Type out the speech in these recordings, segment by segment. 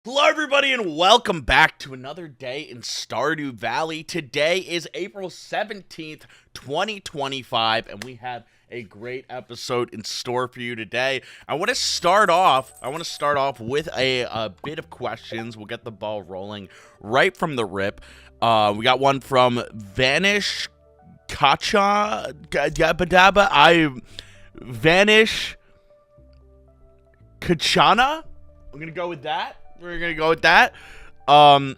Hello everybody and welcome back to another day in Stardew Valley. Today is April 17th, 2025, and we have a great episode in store for you today. I want to start off with a bit of questions. We'll get the ball rolling right from the rip. We got one from Vanish Kacha Vanish Kachana. I'm gonna go with that. We're gonna go with that. Yo,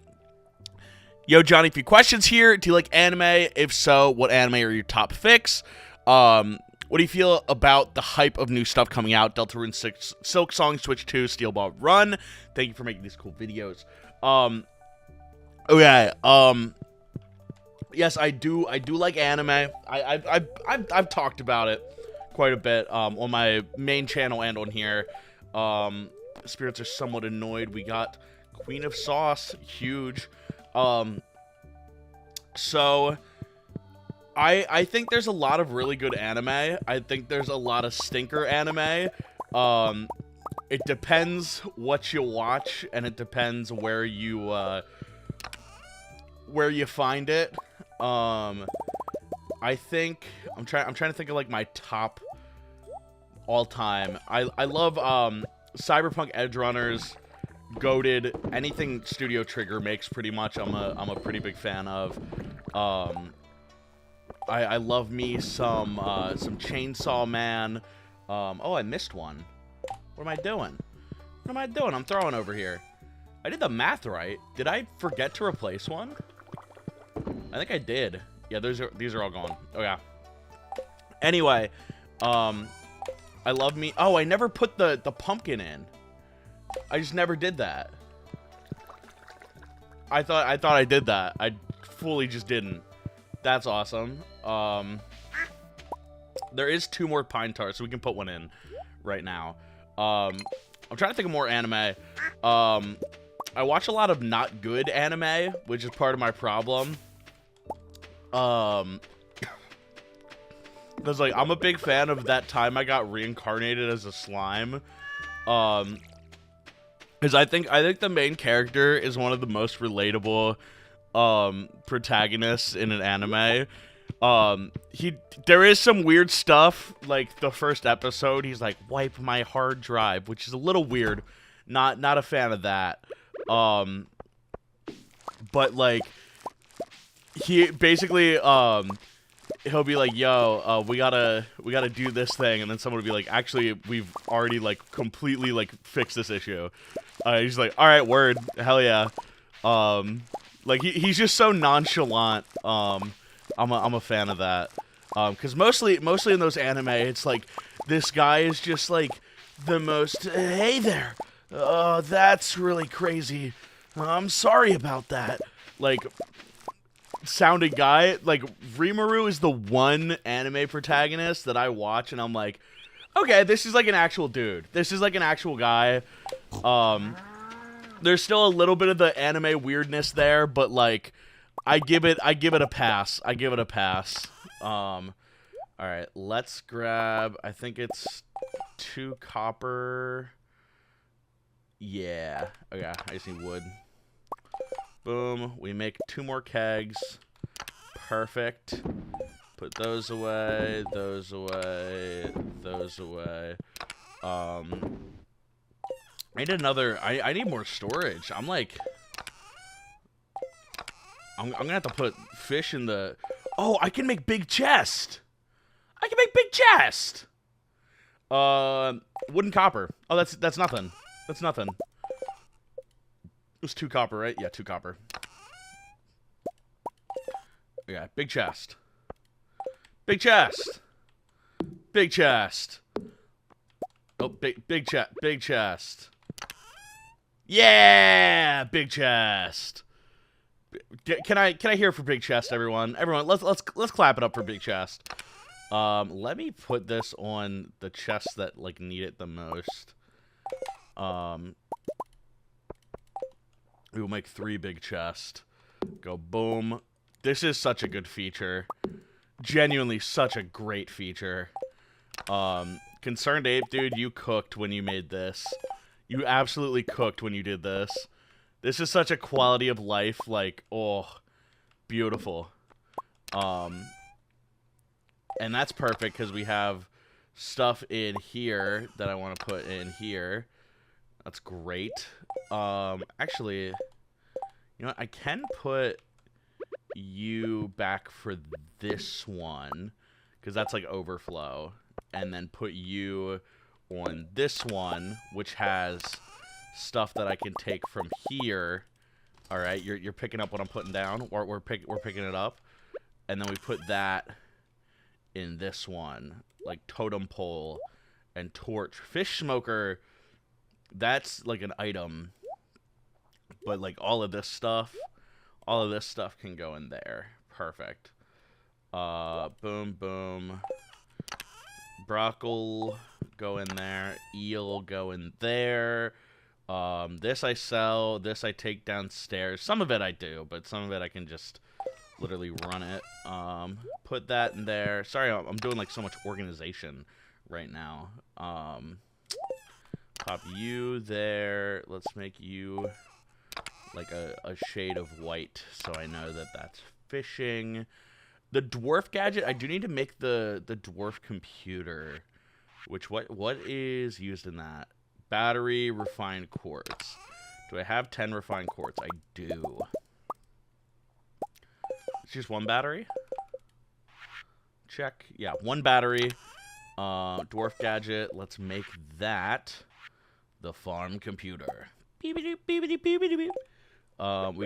Johnny, a few questions here. Do you like anime? If so, what anime are your top picks? What do you feel about the hype of new stuff coming out? Deltarune 6, Silk Song, Switch 2, Steel Ball Run. Thank you for making these cool videos. Okay. Yes, I do like anime. I've talked about it quite a bit on my main channel and on here. Spirits are somewhat annoyed. We got Queen of Sauce, huge. So I think there's a lot of really good anime. I think there's a lot of stinker anime. It depends what you watch, and it depends where you find it. I think I'm trying to think of like my top all time. I love Cyberpunk Edgerunners, goated, anything Studio Trigger makes pretty much. I'm a pretty big fan of. I love me some Chainsaw Man. Oh, I missed one. What am I doing? What am I doing? I'm throwing over here. I did the math right. Did I forget to replace one? I think I did. Yeah, these are all gone. Oh yeah. Anyway, I love me. Oh, I never put the pumpkin in. I just never did that. I thought I did that. I fully just didn't. That's awesome. There is 2 more pine tars, so we can put one in right now. I'm trying to think of more anime. I watch a lot of not good anime, which is part of my problem. Because, like, I'm a big fan of that time I got reincarnated as a slime. Because I think the main character is one of the most relatable, protagonists in an anime. There is some weird stuff, like, the first episode, he's like, wipe my hard drive, which is a little weird. Not a fan of that. But, like, he basically, he'll be like, yo, we gotta do this thing, and then someone will be like, actually, we've already, like, completely, like, fixed this issue. He's like, alright, word, hell yeah. Like, he's just so nonchalant. I'm a fan of that. Because mostly in those anime, it's like, this guy is just, like, the most, hey there, that's really crazy, I'm sorry about that, like, sounding guy. Like, Rimuru is the one anime protagonist that I watch and I'm like, okay, this is like an actual dude. This is like an actual guy. There's still a little bit of the anime weirdness there, but like, I give it a pass. I give it a pass. Alright, let's grab, I think it's 2 copper. Yeah. Okay, I just need wood. Boom. We make 2 more kegs. Perfect. Put those away. Those away. Those away. I need another. I need more storage. I'm like. I'm gonna have to put fish in the. Oh, I can make big chest. I can make big chest. Wooden copper. Oh, that's nothing. That's nothing. It was 2 copper, right? Yeah, 2 copper. Yeah, big chest. Big chest. Big chest. Oh, big chest. Yeah, big chest. Can I hear for big chest, everyone? Everyone, let's clap it up for big chest. Let me put this on the chests that like need it the most. We will make 3 big chests. Go boom. This is such a good feature. Genuinely such a great feature. Concerned Ape, dude, you cooked when you made this. You absolutely cooked when you did this. This is such a quality of life, like, oh, beautiful. And that's perfect because we have stuff in here that I want to put in here. That's great. Actually, you know what? I can put you back for this one because that's like overflow, and then put you on this one, which has stuff that I can take from here. All right, you're picking up what I'm putting down, or we're picking it up, and then we put that in this one, like totem pole and torch. Fish smoker, that's like an item, but like all of this stuff can go in there. Perfect. Boom, boom. Broccoli, go in there. Eel, go in there. This I sell. This I take downstairs. Some of it I do, but some of it I can just literally run it. Put that in there. Sorry, I'm doing like so much organization right now. Pop you there. Let's make you like a shade of white so I know that that's fishing. The dwarf gadget, I do need to make the dwarf computer. Which, what is used in that? Battery, refined quartz. Do I have 10 refined quartz? I do. It's just one battery? Check. Yeah, one battery. Dwarf gadget. Let's make that the farm computer. We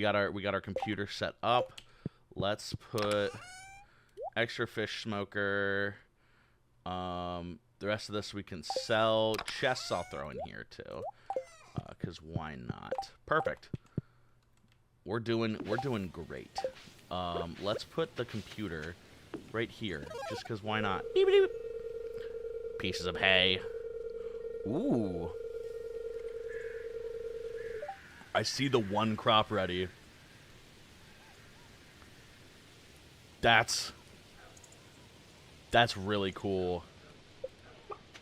got our computer set up. Let's put extra fish smoker. The rest of this we can sell. Chests I'll throw in here too, because why not? Perfect. We're doing great. Let's put the computer right here, just because why not? Pieces of hay. Ooh. I see the one crop ready. That's really cool.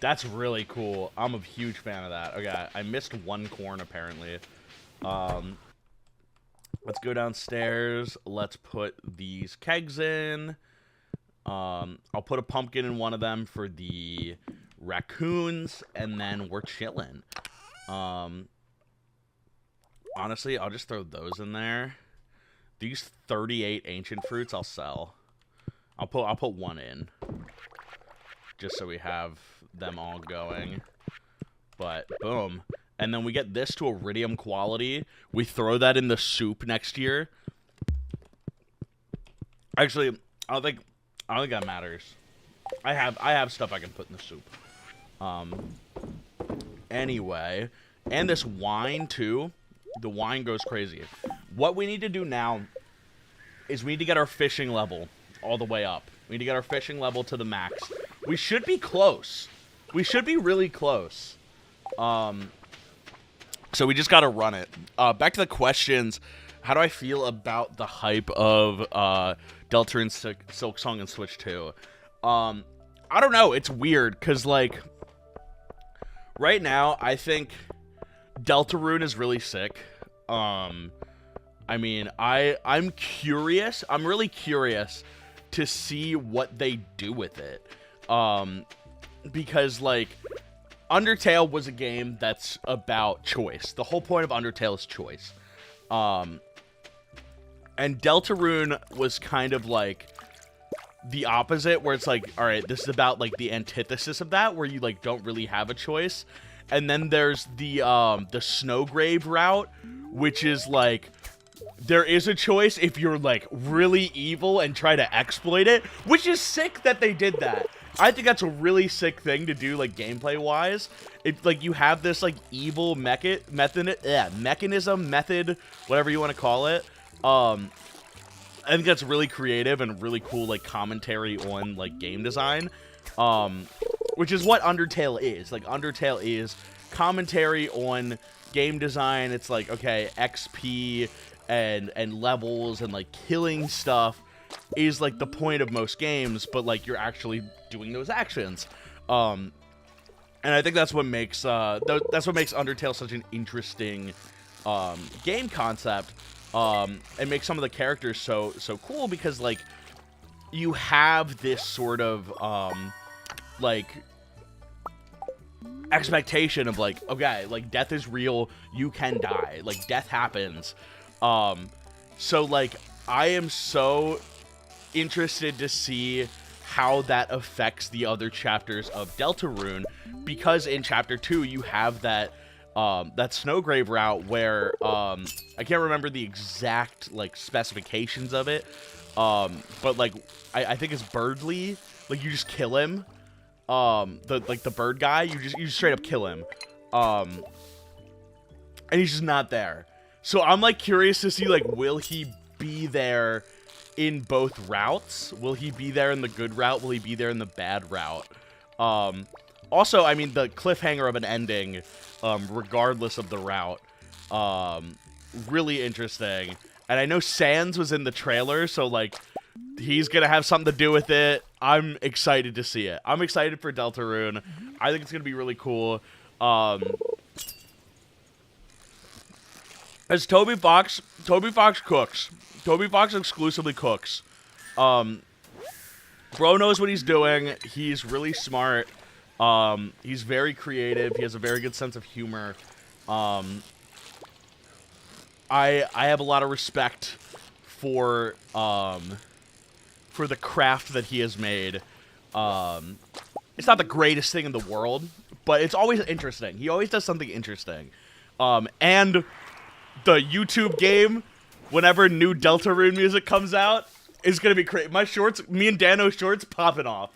That's really cool. I'm a huge fan of that. Okay, I missed one corn apparently. Let's go downstairs. Let's put these kegs in. I'll put a pumpkin in one of them for the raccoons, and then we're chilling. Honestly, I'll just throw those in there. These 38 ancient fruits I'll sell. I'll put one in, just so we have them all going. But boom, and then we get this to iridium quality. We throw that in the soup next year. Actually, I don't think that matters. I have stuff I can put in the soup. Anyway, and this wine too. The wine goes crazy. What we need to do now is we need to get our fishing level all the way up. We need to get our fishing level to the max. We should be close. We should be really close. So we just got to run it. Back to the questions. How do I feel about the hype of Deltarune Silk Song and Switch 2? I don't know. It's weird because, like, right now, I think Deltarune is really sick. I mean, I'm curious. I'm really curious to see what they do with it. Because, like, Undertale was a game that's about choice. The whole point of Undertale is choice. And Deltarune was kind of like the opposite, where it's like, all right, this is about like the antithesis of that, where you like don't really have a choice. And then there's the Snowgrave route, which is like there is a choice if you're like really evil and try to exploit it, which is sick that they did that. I think that's a really sick thing to do, like gameplay wise. It like you have this like evil mechanism, method, whatever you want to call it. I think that's really creative and really cool, like commentary on like game design. Which is what Undertale is. Like, Undertale is commentary on game design. It's like, okay, XP and levels and, like, killing stuff is, like, the point of most games, but, like, you're actually doing those actions. And I think that's what makes Undertale such an interesting game concept, and make some of the characters so cool, because like you have this sort of like expectation of like, okay, like death is real, you can die, like death happens. So like I am so interested to see how that affects the other chapters of Deltarune, because in chapter 2 you have that Snowgrave route where I can't remember the exact like specifications of it, but like I think it's Birdly, like you just kill him, the bird guy, you just straight up kill him, and he's just not there. So I'm like curious to see, like, will he be there in both routes? Will he be there in the good route? Will he be there in the bad route? Also, I mean, the cliffhanger of an ending, regardless of the route, really interesting. And I know Sans was in the trailer, so, like, he's gonna have something to do with it. I'm excited to see it. I'm excited for Deltarune. I think it's gonna be really cool. As Toby Fox cooks. Toby Fox exclusively cooks. Bro knows what he's doing. He's really smart. He's very creative. He has a very good sense of humor. I have a lot of respect for the craft that he has made. It's not the greatest thing in the world, but it's always interesting. He always does something interesting. And the YouTube game, whenever new Deltarune music comes out, is gonna be crazy. My shorts, me and Dano's shorts, popping off.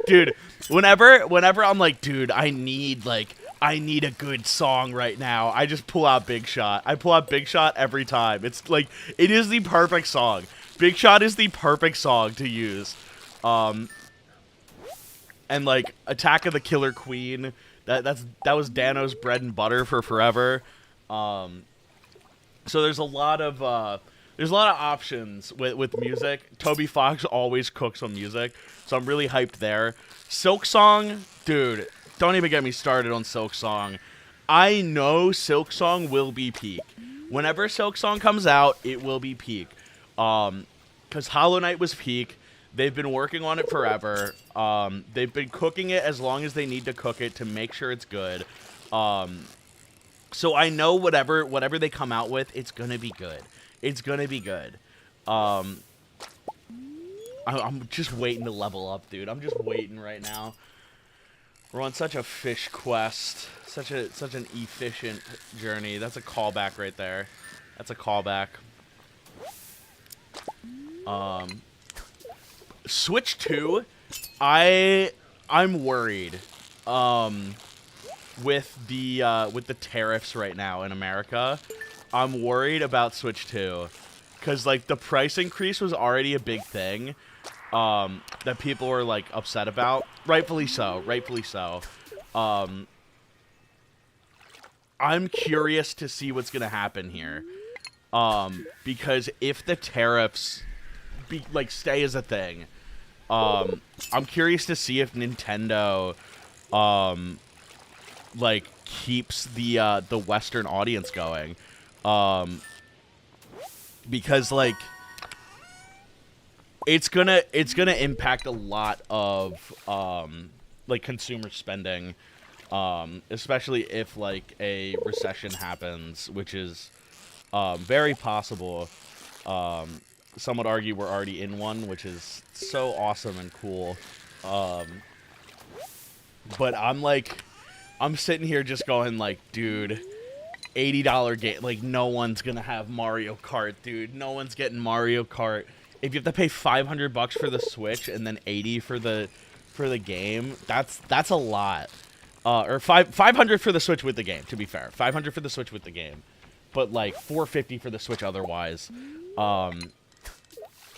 Dude, whenever I'm like, dude, I need a good song right now, I just pull out Big Shot. I pull out Big Shot every time. It's like, it is the perfect song. Big Shot is the perfect song to use. And like Attack of the Killer Queen, that was Dano's bread and butter for forever. So there's a lot of options with music. Toby Fox always cooks on music, so I'm really hyped there. Silk Song, dude, don't even get me started on Silk Song. I know Silk Song will be peak. Whenever Silk Song comes out, it will be peak. Because Hollow Knight was peak. They've been working on it forever. They've been cooking it as long as they need to cook it to make sure it's good. So I know whatever they come out with, it's gonna be good. It's gonna be good. I'm just waiting to level up, dude. I'm just waiting right now. We're on such a fish quest, such an efficient journey. That's a callback right there. That's a callback. Switch 2, I'm worried. With the tariffs right now in America, I'm worried about Switch 2, because like the price increase was already a big thing, that people were like upset about, rightfully so. I'm curious to see what's gonna happen here, because if the tariffs stay as a thing, I'm curious to see if Nintendo keeps the Western audience going, because like it's gonna impact a lot of consumer spending, especially if like a recession happens, which is very possible. Some would argue we're already in one, which is so awesome and cool. But I'm sitting here just going like, dude, $80 game, like no one's gonna have Mario Kart, dude. No one's getting Mario Kart. If you have to pay $500 for the Switch and then $80 for the game, that's a lot. Or $500 for the Switch with the game, to be fair. $500 for the Switch with the game. But like $450 for the Switch otherwise.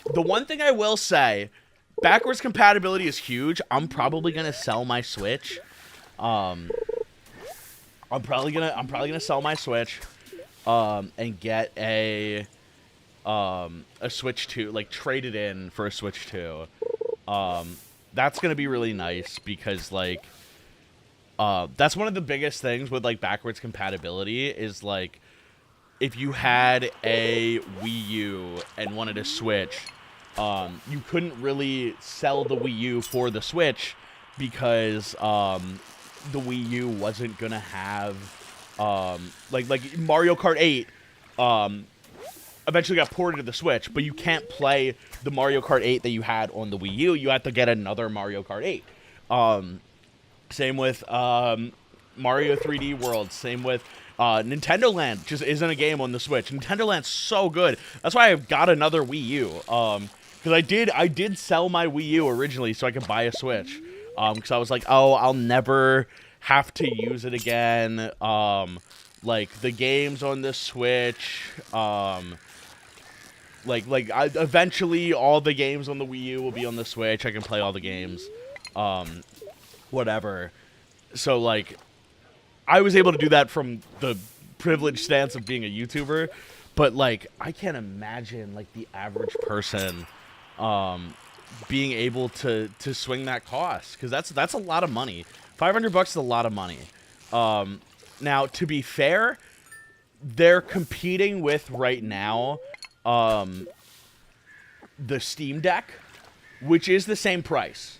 The one thing I will say, backwards compatibility is huge. I'm probably gonna sell my Switch. I'm probably gonna sell my Switch, and get a Switch 2, like trade it in for a Switch 2. That's gonna be really nice because like That's one of the biggest things with like backwards compatibility is like if you had a Wii U and wanted to switch, you couldn't really sell the Wii U for the Switch because the Wii U wasn't gonna have like Mario Kart 8 eventually got ported to the Switch, but you can't play the Mario Kart 8 that you had on the Wii U. You have to get another Mario Kart 8. Same with Mario 3D World. Same with Nintendo Land. Just isn't a game on the Switch. Nintendo Land's so good. That's why I've got another Wii U. Because I did sell my Wii U originally so I could buy a Switch. Because I was like, oh, I'll never have to use it again. Like the games on the Switch. Eventually all the games on the Wii U will be on the Switch. I can play all the games. Whatever. So, like, I was able to do that from the privileged stance of being a YouTuber, but, like, I can't imagine, like, the average person being able to swing that cost, because that's a lot of money. $500 is a lot of money. Now, to be fair, they're competing with, right now, the Steam Deck, which is the same price.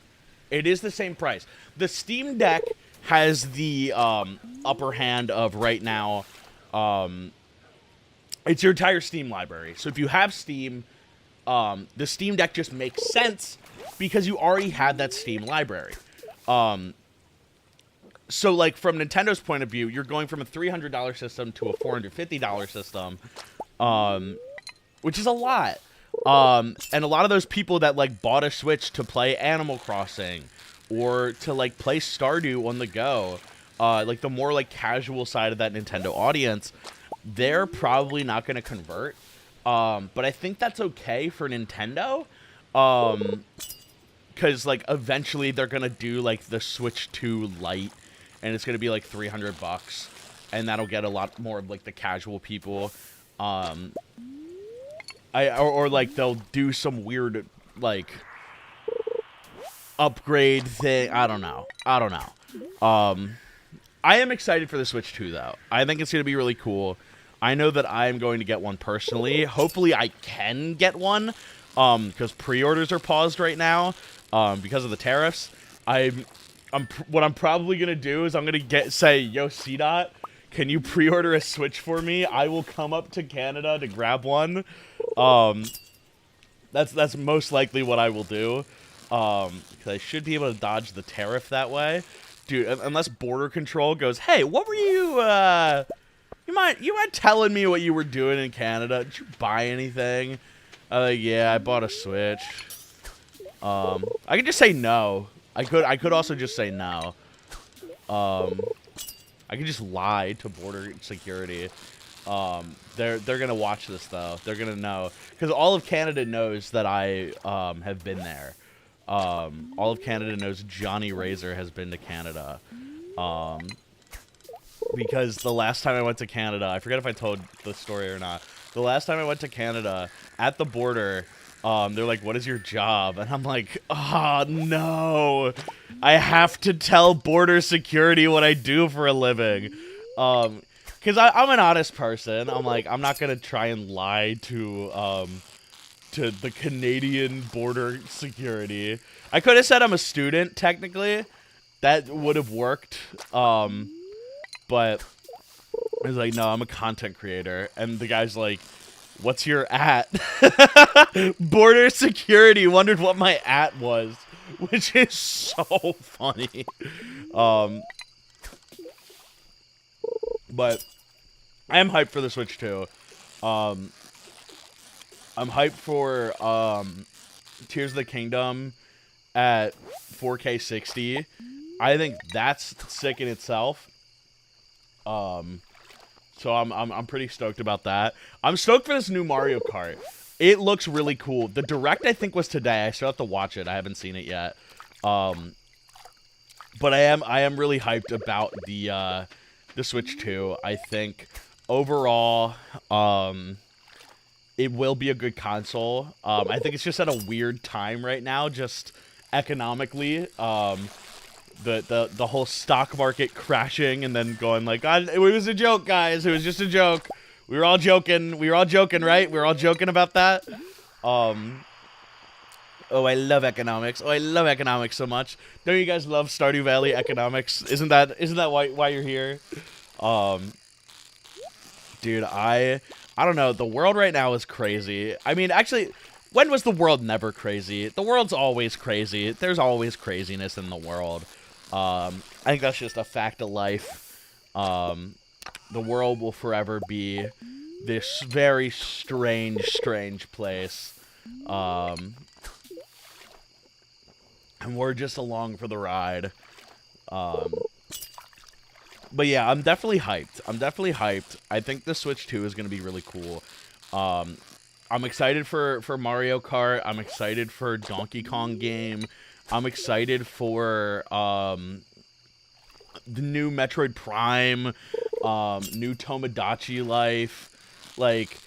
It is the same price. The Steam Deck has the upper hand of right now. It's your entire Steam library. So if you have Steam, the Steam Deck just makes sense because you already had that Steam library. So like from Nintendo's point of view, you're going from a $300 system to a $450 system, which is a lot. And a lot of those people that like bought a Switch to play Animal Crossing or to like play Stardew on the go, like the more like casual side of that Nintendo audience, they're probably not going to convert. But I think that's okay for Nintendo. Cause like eventually they're going to do like the Switch 2 Lite and it's going to be like $300 and that'll get a lot more of like the casual people. Or like they'll do some weird like upgrade thing. I don't know. I am excited for the Switch 2 though. I think it's going to be really cool. I know that I'm going to get one personally. Hopefully I can get one because pre-orders are paused right now because of the tariffs. What I'm probably going to do is I'm going to say, yo, CDOT, can you pre-order a Switch for me? I will come up to Canada to grab one. That's most likely what I will do. Because I should be able to dodge the tariff that way. Dude, unless border control goes, hey, what were you, you mind telling me what you were doing in Canada? Did you buy anything? Yeah, I bought a Switch. I could just say no. I could also just say no. I could just lie to border security. They're gonna watch this though. They're gonna know because all of Canada knows that I have been there. All of Canada knows Jonny RaZeR has been to Canada. Because the last time I went to Canada, I forget if I told the story or not. The last time I went to Canada, at the border, they're like, what is your job? And I'm like, oh, no. I have to tell border security what I do for a living. Because I'm an honest person. I'm like, I'm not going to try and lie to the Canadian border security. I could have said I'm a student, technically. That would have worked. But I was like, no, I'm a content creator. And the guy's like, what's your at? Border security wondered what my at was, which is so funny. But I am hyped for the Switch 2. I'm hyped for Tears of the Kingdom at 4K 60. I think that's sick in itself. So I'm pretty stoked about that. I'm stoked for this new Mario Kart. It looks really cool. The Direct, I think, was today. I still have to watch it. I haven't seen it yet. But I am really hyped about the Switch 2. I think overall, it will be a good console. I think it's just at a weird time right now, just economically. the whole stock market crashing and then going like, God, it was a joke, guys. It was just a joke. We were all joking. We were all joking, right? We were all joking about that. Oh, I love economics. Oh, I love economics so much. Don't you guys love Stardew Valley economics? Isn't that why you're here? Dude, I don't know. The world right now is crazy. I mean, actually, when was the world never crazy? The world's always crazy. There's always craziness in the world. I think that's just a fact of life. The world will forever be this very strange place. And we're just along for the ride. But yeah, I'm definitely hyped. I think the Switch 2 is going to be really cool. I'm excited for Mario Kart. I'm excited for Donkey Kong game. I'm excited for the new Metroid Prime, new Tomodachi Life. Like,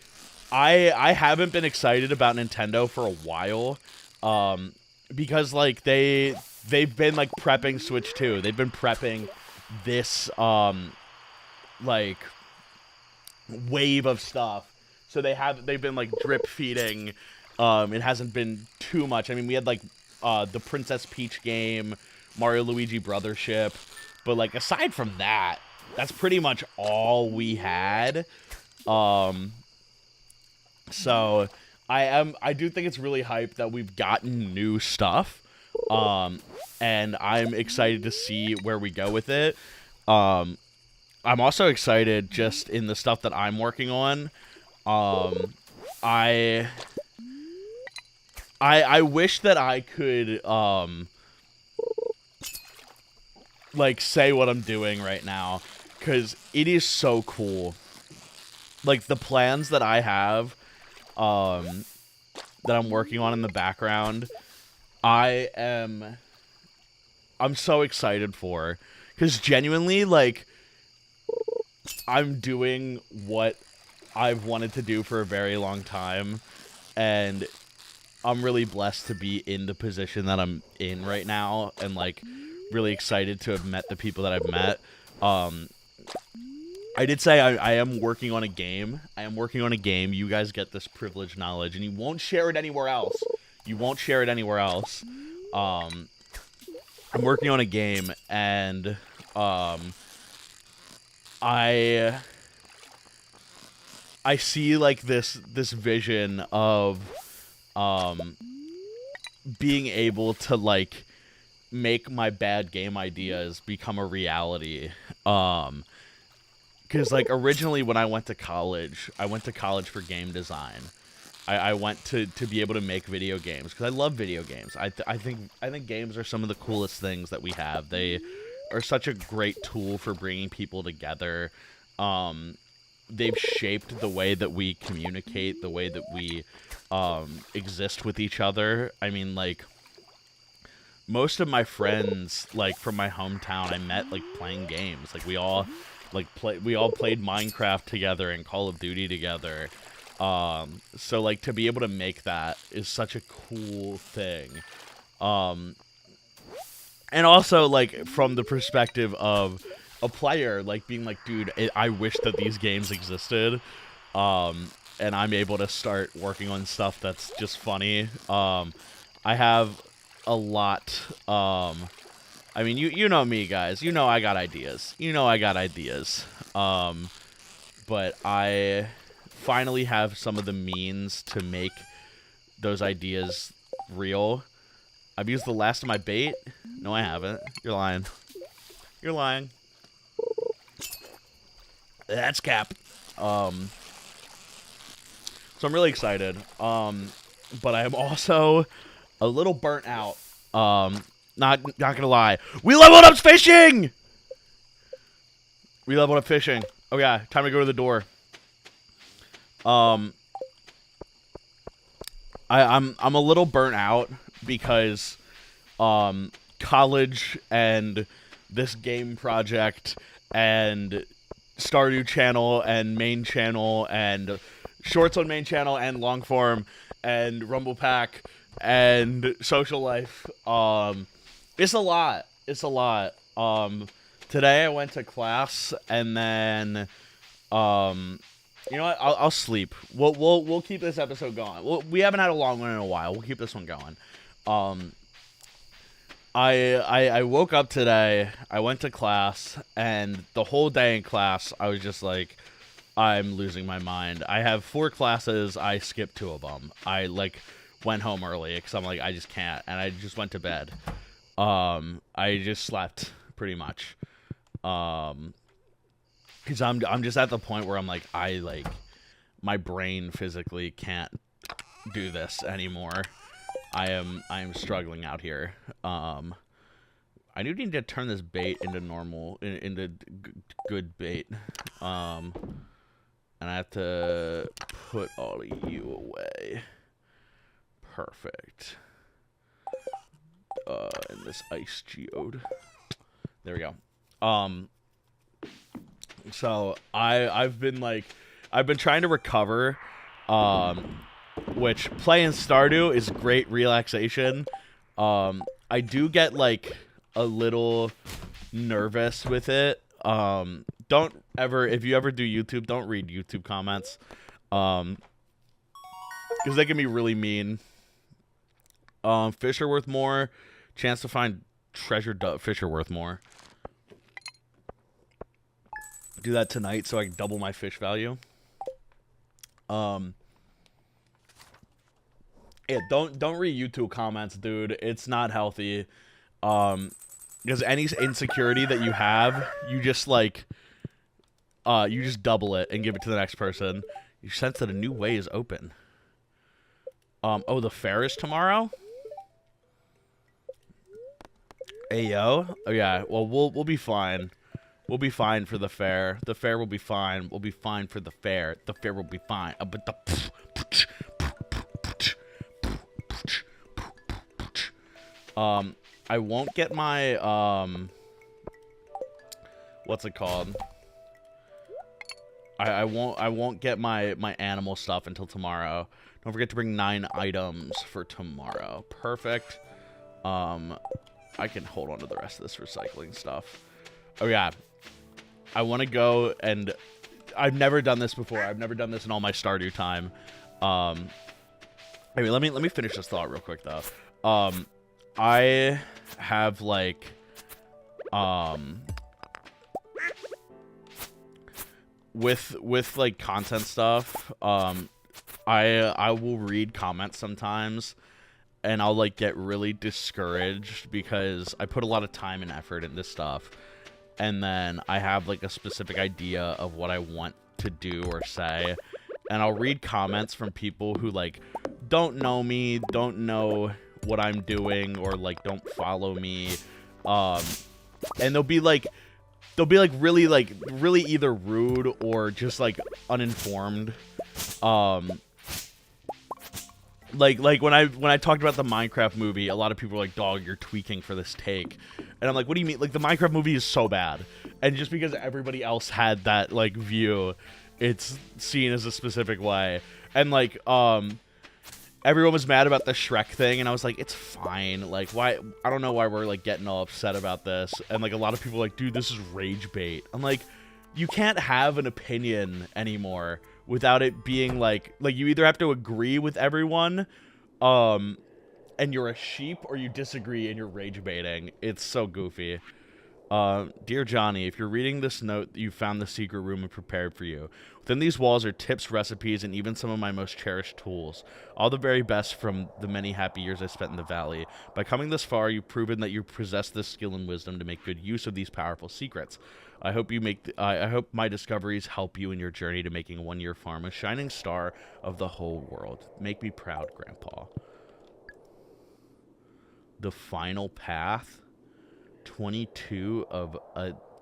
I haven't been excited about Nintendo for a while. Because like they've been like prepping Switch 2. They've been prepping this like wave of stuff. So they've been like drip feeding. It hasn't been too much. I mean, we had like the Princess Peach game, Mario Luigi Brothership, but like aside from that, that's pretty much all we had. So I do think it's really hype that we've gotten new stuff. And I'm excited to see where we go with it. I'm also excited just in the stuff that I'm working on. I wish that I could like say what I'm doing right now, cuz it is so cool. Like the plans that I have that I'm working on in the background, I'm so excited for, because genuinely, like, I'm doing what I've wanted to do for a very long time, and I'm really blessed to be in the position that I'm in right now, and like really excited to have met the people that I've met. I did say I am working on a game. I am working on a game. You guys get this privileged knowledge, and you won't share it anywhere else. You won't share it anywhere else. I'm working on a game, and I see like this vision of being able to like make my bad game ideas become a reality. Because, like, originally when I went to college for game design. I went to be able to make video games, because I love video games. I think games are some of the coolest things that we have. They are such a great tool for bringing people together. They've shaped the way that we communicate, the way that we exist with each other. I mean, like, most of my friends, like, from my hometown, I met, like, playing games. Like, we all played Minecraft together and Call of Duty together. So like to be able to make that is such a cool thing. And also like from the perspective of a player, like being like, dude, I wish that these games existed. And I'm able to start working on stuff that's just funny. I have a lot, I mean, you know me, guys. You know I got ideas. But I finally have some of the means to make those ideas real. I've used the last of my bait. No, I haven't. You're lying. That's cap. So I'm really excited. But I am also a little burnt out. Not gonna lie. We leveled up fishing! Oh yeah, time to go to the door. I'm a little burnt out because college and this game project and Stardew channel and main channel and shorts on main channel and long form and Rumble Pack and social life. It's a lot. It's a lot. Today I went to class, and then, you know what? I'll sleep. We'll keep this episode going. We haven't had a long one in a while. We'll keep this one going. Um, I woke up today. I went to class, and the whole day in class, I was just like, I'm losing my mind. I have 4 classes. I skipped 2 of them. I went home early because I'm like, I just can't, and I just went to bed. I just slept pretty much. Because I'm just at the point where I'm like, my brain physically can't do this anymore. I am struggling out here. I do need to turn this bait into normal, into good bait. And I have to put all of you away. Perfect. And this ice geode. There we go. So I've been trying to recover, which playing Stardew is great relaxation. I do get like a little nervous with it. Don't ever, if you ever do YouTube, don't read YouTube comments, because they can be really mean. Fish are worth more. Chance to find treasure. Fish are worth more. Do that tonight so I can double my fish value. Yeah, don't read YouTube comments, dude. It's not healthy. Because any insecurity that you have, you just you just double it and give it to the next person. You sense that a new way is open. Oh, the fair is tomorrow? Hey, yo. Oh, yeah. Well, we'll be fine. We'll be fine for the fair. The fair will be fine. We'll be fine for the fair. The fair will be fine. But the... I won't get my, what's it called? I won't get my animal stuff until tomorrow. Don't forget to bring 9 items for tomorrow. Perfect. I can hold on to the rest of this recycling stuff. Oh, yeah. I want to go, and I've never done this before. I've never done this in all my Stardew time. Anyway, let me finish this thought real quick, though. I have, like, with like content stuff, I will read comments sometimes, and I'll like get really discouraged because I put a lot of time and effort into stuff, and then I have like a specific idea of what I want to do or say, and I'll read comments from people who like don't know me, don't know what I'm doing, or like don't follow me, and they'll be really either rude or just like uninformed. Like when I talked about the Minecraft movie, a lot of people were like, "Dog, you're tweaking for this take," and I'm like, "What do you mean? Like the Minecraft movie is so bad," and just because everybody else had that like view, it's seen as a specific way, and like everyone was mad about the Shrek thing, and I was like, it's fine. Like, why? I don't know why we're, like, getting all upset about this. And, like, a lot of people are like, dude, this is rage bait. I'm like, you can't have an opinion anymore without it being, like, you either have to agree with everyone, and you're a sheep, or you disagree and you're rage baiting. It's so goofy. Dear Johnny, if you're reading this note, you found the secret room and prepared for you. Within these walls are tips, recipes, and even some of my most cherished tools. All the very best from the many happy years I spent in the valley. By coming this far, you've proven that you possess the skill and wisdom to make good use of these powerful secrets. I hope I hope my discoveries help you in your journey to making One Year Farm a shining star of the whole world. Make me proud, Grandpa. The final path. 22 of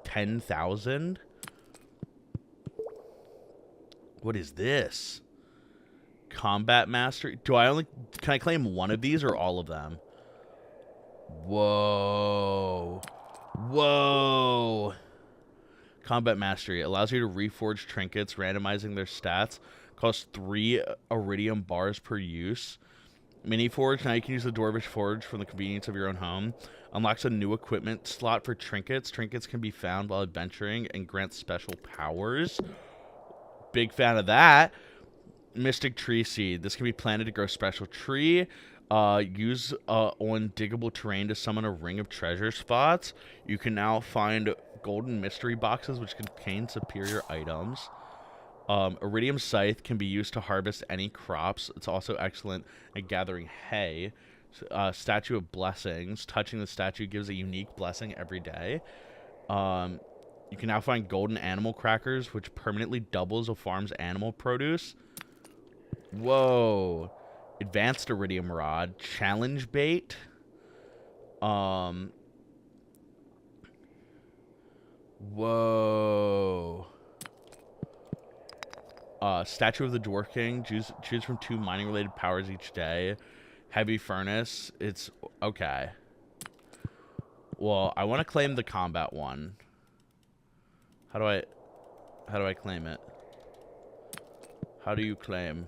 10,000. What is this? Combat mastery. Can I claim one of these or all of them? Whoa. Whoa. Combat mastery allows you to reforge trinkets, randomizing their stats. Costs 3 iridium bars per use. Mini Forge. Now you can use the Dwarvish Forge from the convenience of your own home. Unlocks a new equipment slot for trinkets. Trinkets can be found while adventuring and grant special powers. Big fan of that. Mystic Tree Seed. This can be planted to grow special tree. Use on diggable terrain to summon a ring of treasure spots. You can now find golden mystery boxes which contain superior items. Iridium Scythe can be used to harvest any crops. It's also excellent at gathering hay. Statue of Blessings. Touching the statue gives a unique blessing every day. You can now find golden animal crackers, which permanently doubles a farm's animal produce. Whoa. Advanced Iridium Rod. Challenge Bait. Whoa. Statue of the Dwarf King. Choose from 2 mining-related powers each day. Heavy Furnace. It's... okay. Well, I want to claim the combat one. How do I claim it? How do you claim?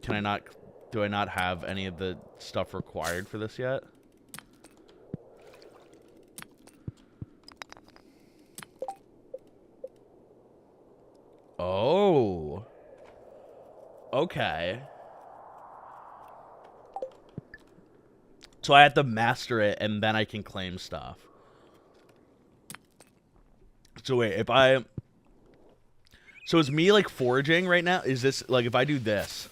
Can I not... do I not have any of the stuff required for this yet? Oh. Okay. So I have to master it, and then I can claim stuff. So wait, if I... so is me, like, foraging right now? Is this, like, if I do this...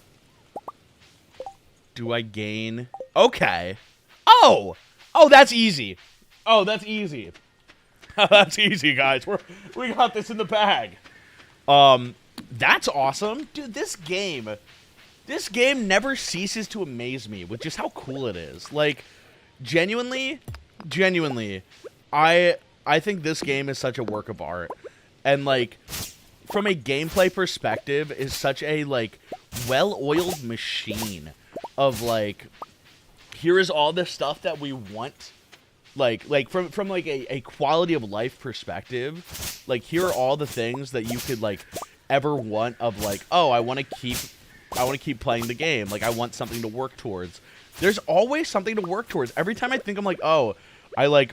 do I gain... okay. Oh! Oh, that's easy. Oh, that's easy. That's easy, guys. We got this in the bag. That's awesome. Dude, this game never ceases to amaze me with just how cool it is. Like, genuinely, I think this game is such a work of art. And, like, from a gameplay perspective, is such a, like, well-oiled machine of, like, here is all the stuff that we want. Like from like a quality of life perspective, like, here are all the things that you could, like, ever want of, like, oh, I want to keep playing the game. Like, I want something to work towards. There's always something to work towards. Every time I think I'm like, oh, I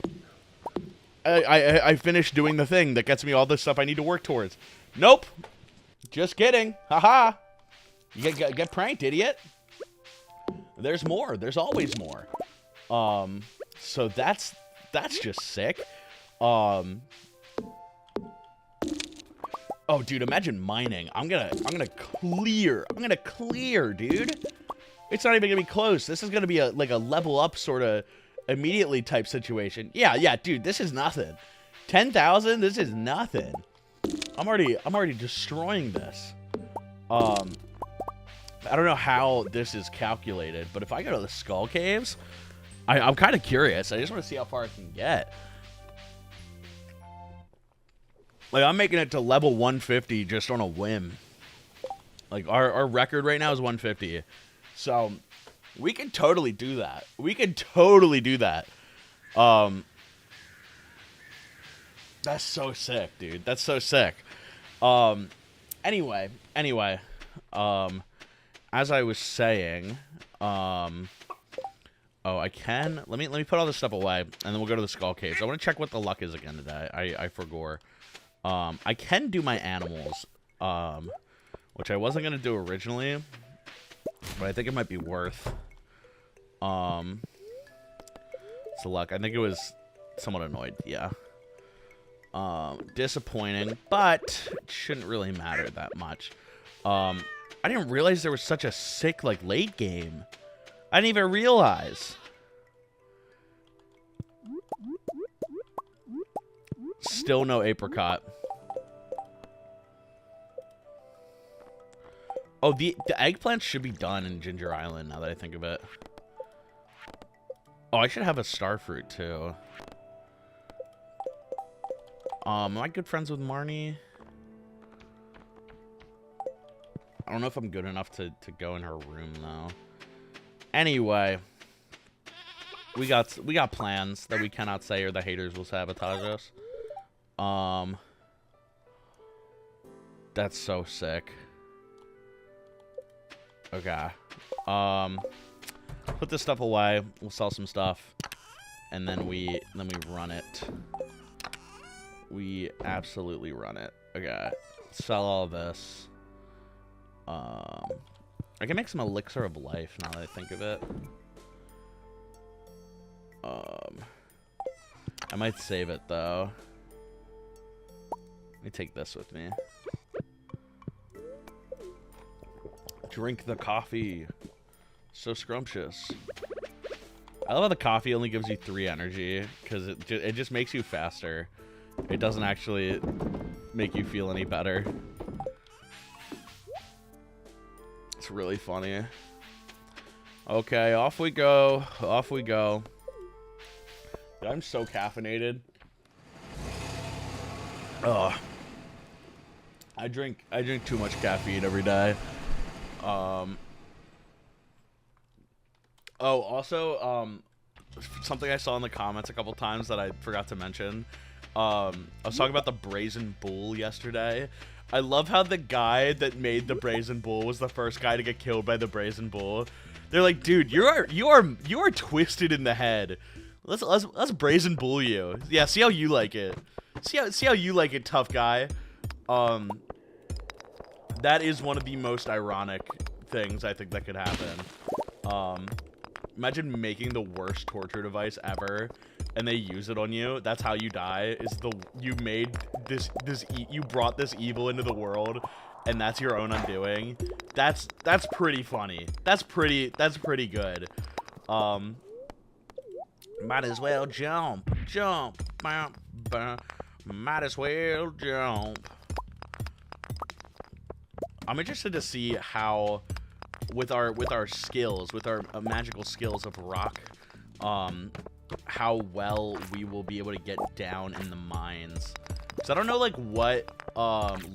finished doing the thing that gets me all this stuff I need to work towards. Nope. Just kidding. Haha. You get pranked, idiot. There's more. There's always more. So that's just sick. Oh, dude, imagine mining. I'm gonna clear, dude. It's not even gonna be close. This is gonna be like a level up sort of immediately type situation. Yeah, dude, this is nothing. 10,000, this is nothing. I'm already destroying this. I don't know how this is calculated, but if I go to the Skull Caves, I'm kind of curious. I just want to see how far I can get. Like, I'm making it to level 150 just on a whim. Like, our record right now is 150. So, we can totally do that. That's so sick, dude. That's so sick. Anyway. As I was saying, oh, I can... Let me put all this stuff away, and then we'll go to the Skull Caves. I want to check what the luck is again today. I forgot. I can do my animals, which I wasn't going to do originally, but I think it might be worth. It's the luck. I think it was somewhat annoyed, yeah. Disappointing, but it shouldn't really matter that much. I didn't realize there was such a sick, like, late game. I didn't even realize. Still no apricot. Oh, the eggplants should be done in Ginger Island, now that I think of it. Oh, I should have a star fruit, too. Am I good friends with Marnie? I don't know if I'm good enough to go in her room, though. Anyway. We got plans that we cannot say or the haters will sabotage us. That's so sick. Okay. Put this stuff away. We'll sell some stuff, and then we run it. We absolutely run it. Okay. Sell all this. I can make some elixir of life now that I think of it. I might save it though. Let me take this with me. Drink the coffee. So scrumptious. I love how the coffee only gives you 3 energy because it just makes you faster. It doesn't actually make you feel any better. It's really funny. Okay, off we go. Off we go. I'm so caffeinated. Oh, I drink too much caffeine every day. Oh, also, something I saw in the comments a couple times that I forgot to mention. I was talking about the brazen bull yesterday. I love how the guy that made the brazen bull was the first guy to get killed by the brazen bull. They're like, dude, you are twisted in the head. Let's brazen bull you. Yeah, see how you like it. See how you like it, tough guy. That is one of the most ironic things I think that could happen. Imagine making the worst torture device ever, and they use it on you. That's how you die. You made you brought this evil into the world, and that's your own undoing. That's pretty funny. That's pretty good. Might as well jump. Might as well jump. I'm interested to see how, with our skills, with our magical skills of rock, how well we will be able to get down in the mines. So I don't know like what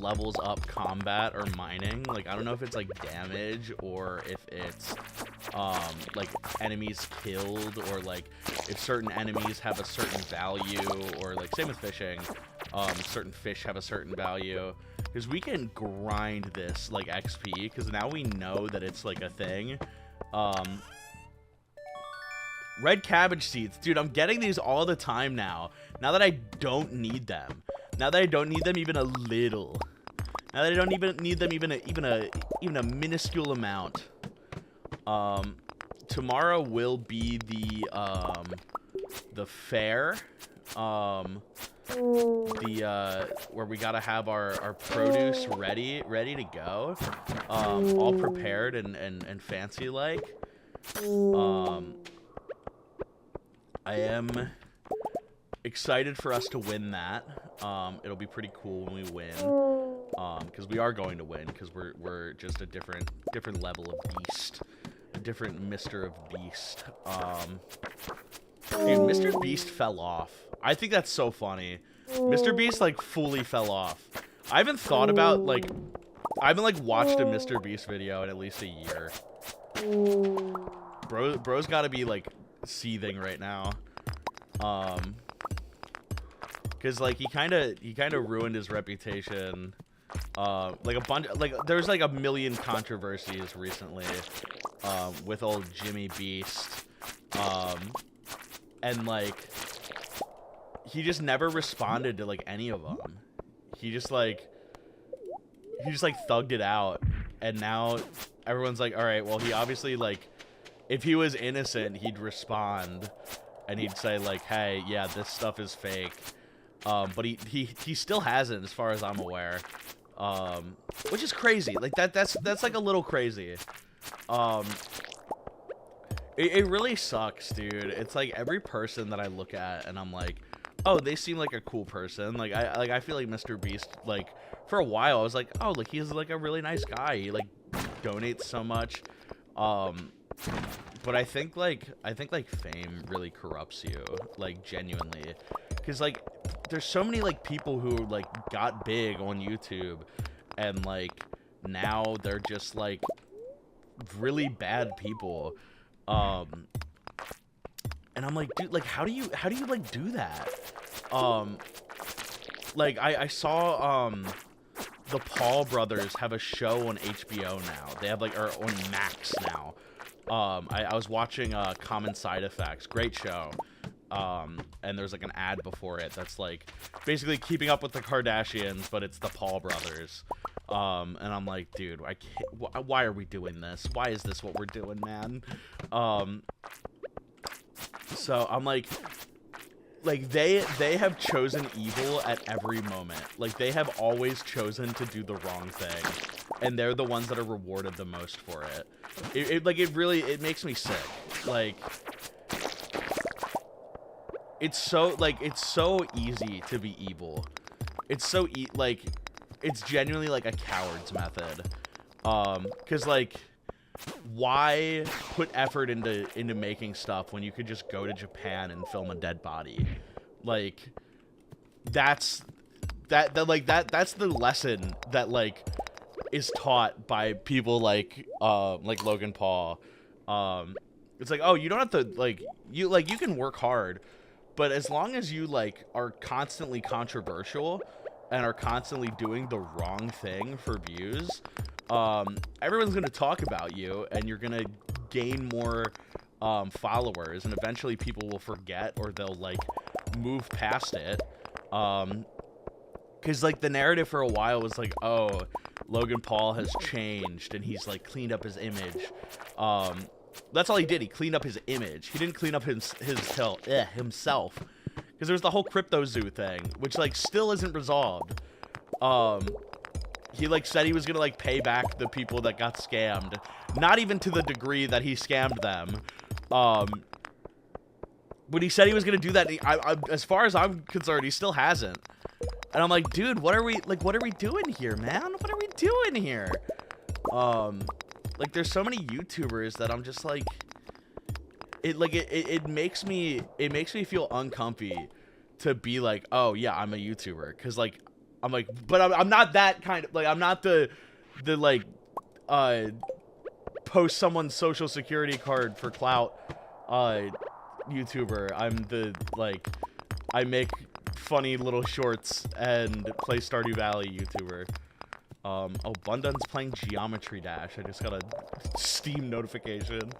levels up combat or mining. Like I don't know if it's like damage or if it's like enemies killed, or like if certain enemies have a certain value, or like same with fishing, certain fish have a certain value. Because we can grind this like XP, because now we know that it's like a thing. Red cabbage seeds. Dude, I'm getting these all the time now. Now that I don't need them. Now that I don't need them even a little. Now that I don't even need them even a minuscule amount. Tomorrow will be the fair. Where we gotta have our produce ready to go, all prepared and fancy like. I am excited for us to win that. It'll be pretty cool when we win, because we are going to win, because we're just a different level of beast, a different Mr. of Beast. Dude, Mr. Beast fell off. I think that's so funny. Mr. Beast like fully fell off. I haven't thought about like, I haven't like watched a Mr. Beast video in at least a year. Bro's gotta be like seething right now. Cause like he kind of ruined his reputation. Like a bunch, like there's like a million controversies recently, with old Jimmy Beast. And like he just never responded to like any of them. He just like thugged it out, and now everyone's like, all right, well, he obviously like, if he was innocent, he'd respond and he'd say like, hey, yeah, this stuff is fake. But he still hasn't, as far as I'm aware. Which is crazy. Like that's like a little crazy. It really sucks, dude. It's like every person that I look at and I'm like, oh, they seem like a cool person. Like I feel like Mr. Beast, like for a while I was like, oh, like he's like a really nice guy. He like donates so much. But I think like fame really corrupts you, like genuinely. Cause like there's so many like people who like got big on YouTube and like now they're just like really bad people. And I'm like, dude, like how do you like do that? Like I saw the Paul brothers have a show on HBO now. They have like, or on Max now. I was watching Common Side Effects, great show. And there's like an ad before it that's like basically keeping up with the Kardashians, but it's the Paul brothers. And I'm like, dude, I can't, why are we doing this? Why is this what we're doing, man? So I'm like they have chosen evil at every moment. Like, they have always chosen to do the wrong thing, and they're the ones that are rewarded the most for it. It makes me sick. Like, it's so easy to be evil. It's so it's genuinely like a coward's method. 'Cause like, why put effort into making stuff when you could just go to Japan and film a dead body? Like, that's the lesson that like is taught by people like Logan Paul. It's like, oh, you don't have to you can work hard, but as long as you like are constantly controversial and are constantly doing the wrong thing for views, everyone's going to talk about you, and you're going to gain more followers, and eventually people will forget, or they'll like move past it. Because like the narrative for a while was like, oh, Logan Paul has changed and he's like cleaned up his image. That's all he did. He cleaned up his image. He didn't clean up himself. Because there's the whole crypto zoo thing, which like still isn't resolved. He like said he was gonna like pay back the people that got scammed, not even to the degree that he scammed them. But he said he was gonna do that. As far as I'm concerned, he still hasn't. And I'm like, dude, what are we doing here, man? What are we doing here? Like, there's so many YouTubers that I'm just like, it makes me feel uncomfy to be like, oh yeah, I'm a YouTuber, because like I'm like, but I'm not that kind of, like, I'm not the like post someone's social security card for clout YouTuber. I'm the like, I make funny little shorts and play Stardew Valley YouTuber. Oh, Bundun's playing Geometry Dash. I just got a Steam notification.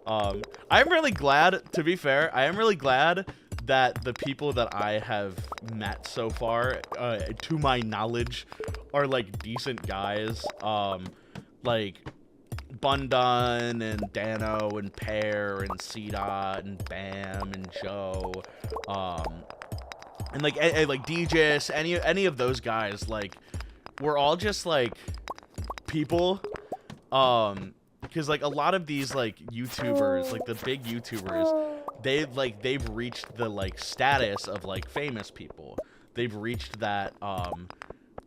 I'm really glad, to be fair, I am really glad that the people that I have met so far, to my knowledge, are like decent guys. Like Bundun and Dano and Pear and C-Dot and Bam and Joe, and like DJs, any of those guys, like, we're all just like people, because like a lot of these like YouTubers, like the big YouTubers, they've reached the like status of like famous people. They've reached that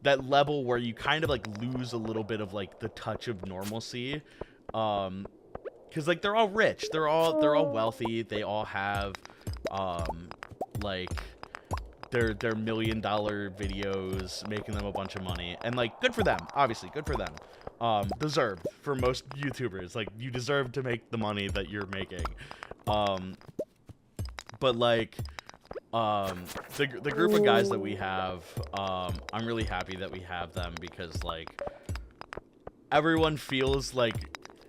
that level where you kind of like lose a little bit of like the touch of normalcy, because like they're all rich, they're all wealthy, they all have like their $1 million videos making them a bunch of money, and like, good for them, obviously good for them. Deserved for most YouTubers, like, you deserve to make the money that you're making. But like, the group of guys that we have, I'm really happy that we have them, because like, everyone feels like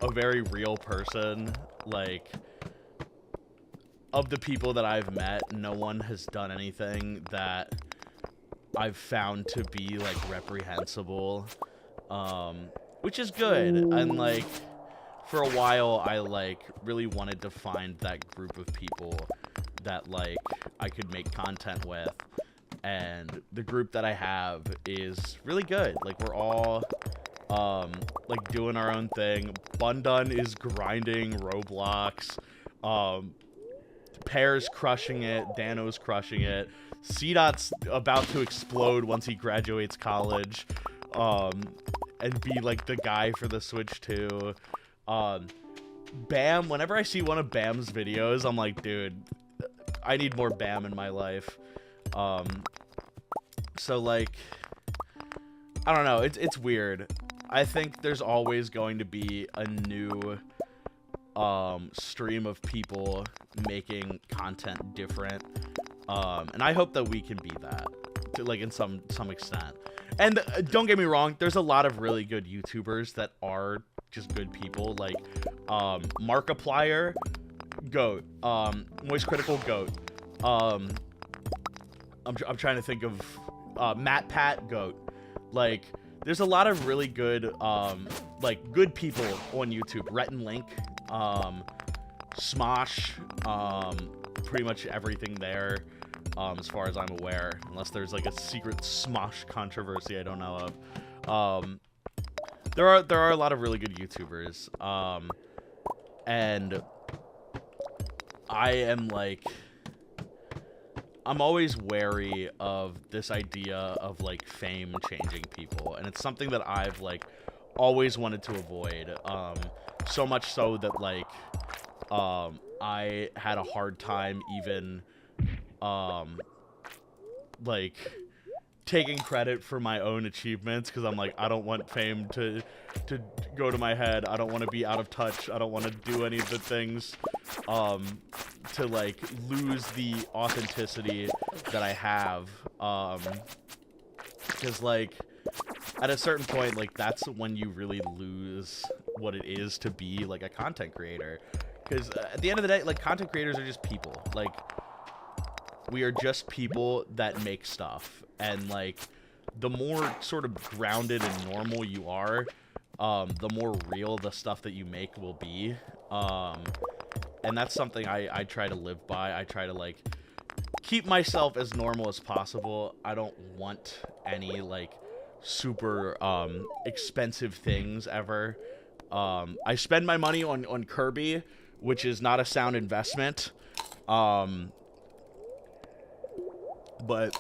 a very real person. Like, of the people that I've met, no one has done anything that I've found to be like reprehensible, which is good. And like, for a while I like really wanted to find that group of people that like I could make content with, and the group that I have is really good. Like, we're all like doing our own thing. Bundun is grinding Roblox, Pear's crushing it, Dano's crushing it, C-Dot's about to explode once he graduates college, and be like the guy for the Switch 2. Bam, whenever I see one of Bam's videos, I'm like, dude, I need more Bam in my life. So like, I don't know, it's weird. I think there's always going to be a new stream of people making content different, and I hope that we can be that to, like, in some extent. And don't get me wrong, there's a lot of really good YouTubers that are just good people, like Markiplier, GOAT, Moist Critical, GOAT. I'm trying to think of Matt Pat, GOAT. Like, there's a lot of really good like good people on YouTube. Rhett and Link, Smosh, pretty much everything there. As far as I'm aware, unless there's like a secret Smosh controversy I don't know of. There are a lot of really good YouTubers, and I am like, I'm always wary of this idea of like fame changing people, and it's something that I've like always wanted to avoid. So much so that like I had a hard time even like taking credit for my own achievements, because I'm like, I don't want fame to go to my head. I don't want to be out of touch. I don't want to do any of the things to like lose the authenticity that I have, because like at a certain point, like that's when you really lose what it is to be like a content creator, because at the end of the day, like content creators are just people. Like, we are just people that make stuff, and like the more sort of grounded and normal you are, the more real the stuff that you make will be, and that's something I try to live by. I try to like keep myself as normal as possible. I don't want any like super expensive things ever. I spend my money on Kirby, which is not a sound investment. But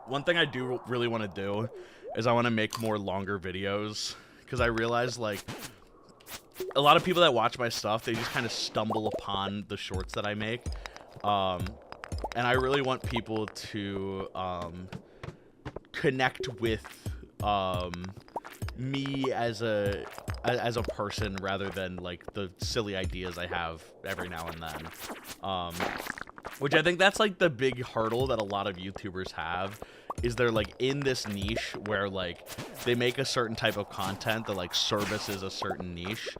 one thing I do really want to do is I want to make more longer videos, because I realize like a lot of people that watch my stuff, they just kind of stumble upon the shorts that I make, and I really want people to connect with me as a person, rather than like the silly ideas I have every now and then. Which I think that's like the big hurdle that a lot of YouTubers have, is they're like in this niche where like they make a certain type of content that like services a certain niche,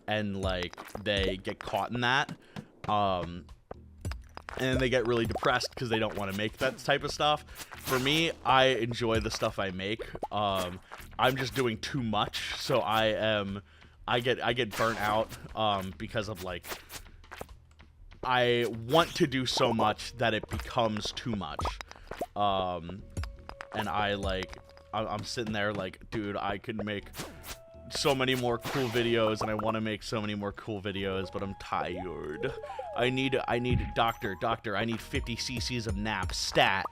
and like they get caught in that, and they get really depressed because they don't want to make that type of stuff. For me, I enjoy the stuff I make. I'm just doing too much, so I get burnt out because of like, I want to do so much that it becomes too much, and I'm sitting there like, dude, I could make so many more cool videos, and I want to make so many more cool videos, but I'm tired. I need doctor, I need 50 cc's of nap, stat.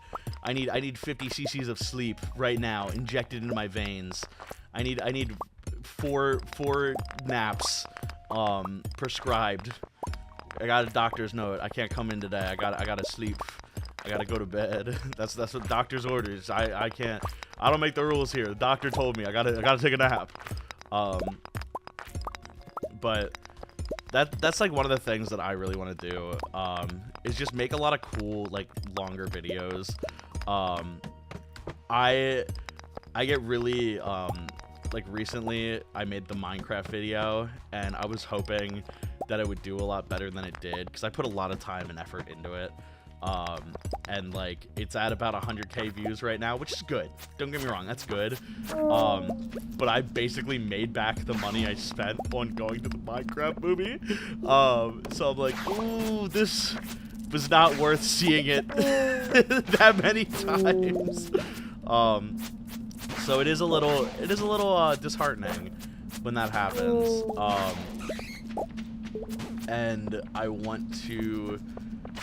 I need 50 cc's of sleep right now, injected into my veins. I need four naps, prescribed. I got a doctor's note. I can't come in today. I gotta sleep. I gotta go to bed. That's what doctor's orders. I can't. I don't make the rules here. The doctor told me I gotta take a nap. But that's like one of the things that I really want to do. Is just make a lot of cool like longer videos. I get really like recently I made the Minecraft video, and I was hoping that it would do a lot better than it did, because I put a lot of time and effort into it, and like it's at about 100k views right now, which is good, don't get me wrong, that's good, but I basically made back the money I spent on going to the Minecraft movie, so I'm like, ooh, this was not worth seeing it that many times. So it is a little disheartening when that happens, and I want to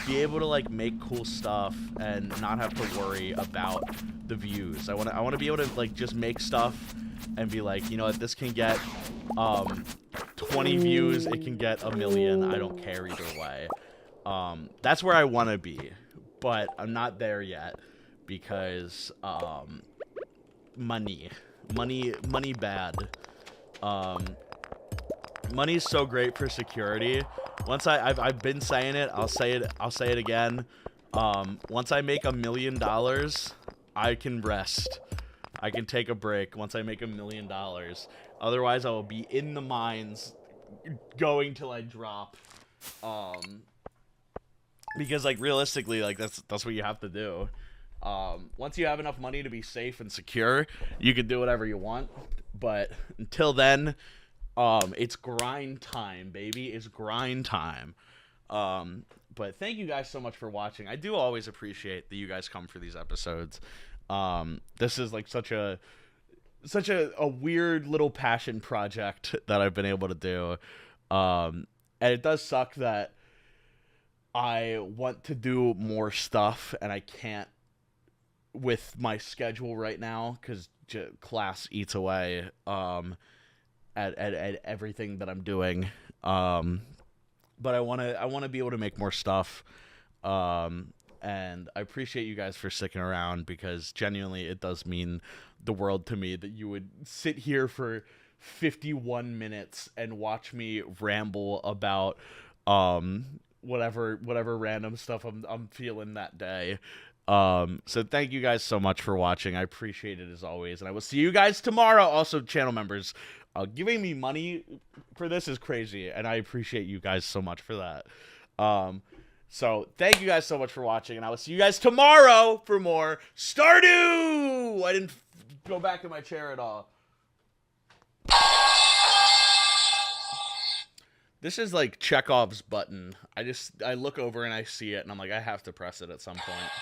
be able to like make cool stuff and not have to worry about the views. I want to be able to like just make stuff and be like, you know what, this can get 20 views, it can get 1 million, I don't care either way. That's where I want to be, but I'm not there yet, because money bad. Money's so great for security. Once I've been saying it, I'll say it again. Once I make $1 million, I can rest. I can take a break once I make $1 million. Otherwise, I will be in the mines going till I drop. Because like realistically, like that's what you have to do. Once you have enough money to be safe and secure, you can do whatever you want. But until then, it's grind time, baby. It's grind time. But thank you guys so much for watching. I do always appreciate that you guys come for these episodes. This is like such a weird little passion project that I've been able to do. And it does suck that I want to do more stuff and I can't with my schedule right now because class eats away at everything that I'm doing. But I want to be able to make more stuff. And I appreciate you guys for sticking around because genuinely it does mean the world to me that you would sit here for 51 minutes and watch me ramble about whatever random stuff I'm feeling that day. So thank you guys so much for watching. I appreciate it as always, and I will see you guys tomorrow. Also, channel members, giving me money for this is crazy, and I appreciate you guys so much for that. So thank you guys so much for watching, and I will see you guys tomorrow for more Stardew! I didn't go back in my chair at all. This is like Chekhov's button. I look over and I see it, and I'm like, I have to press it at some point.